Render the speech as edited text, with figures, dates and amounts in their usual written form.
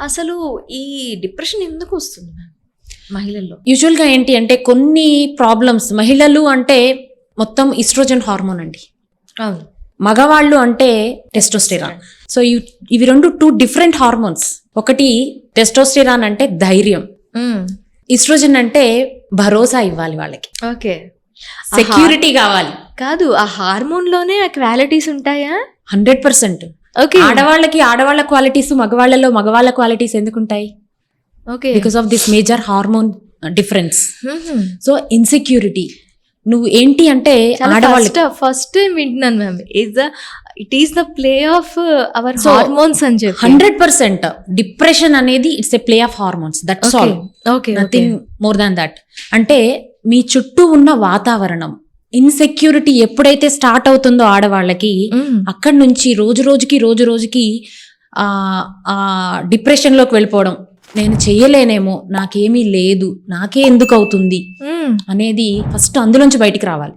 అసలు ఈ డిప్రెషన్ ఎందుకు వస్తుంది మ్యామ్ మహిళల్లో? యూజువల్గా ఏంటి అంటే కొన్ని ప్రాబ్లమ్స్, మహిళలు అంటే మొత్తం ఈస్ట్రోజన్ హార్మోన్ అండి, అవును. మగవాళ్ళు అంటే టెస్టోస్టెరాన్. సో ఇవి రెండు 2 డిఫరెంట్ హార్మోన్స్. ఒకటి టెస్టోస్టెరాన్ అంటే ధైర్యం, ఈస్ట్రోజన్ అంటే భరోసా ఇవ్వాలి, వాళ్ళకి ఓకే, సెక్యూరిటీ కావాలి. కాదు ఆ హార్మోన్ లోనే ఆ క్వాలిటీస్ ఉంటాయా? 100%. ఓకే, ఆడవాళ్ళకి ఆడవాళ్ళ క్వాలిటీస్, మగవాళ్ళలో మగవాళ్ళ క్వాలిటీస్ ఎందుకుంటాయి? Okay, because of this major hormone difference. So insecurity నువ్వు ఏంటి అంటే ఆడవాళ్ళకి ఫస్ట్ టైం వింటున్నాను ma'am. It is the play of our hormones అని చెప్పి. 100% డిప్రెషన్ అనేది it's a play of hormones, that's all, okay, nothing more than that. అంటే మీ చుట్టూ ఉన్న వాతావరణం ఇన్సెక్యూరిటీ ఎప్పుడైతే స్టార్ట్ అవుతుందో ఆడవాళ్ళకి, అక్కడి నుంచి రోజు రోజుకి ఆ డిప్రెషన్ లోకి వెళ్ళిపోవడం, నేను చెయ్యలేనేమో, నాకేమీ లేదు, నాకే ఎందుకు అవుతుంది అనేది ఫస్ట్ అందులోంచి బయటికి రావాలి.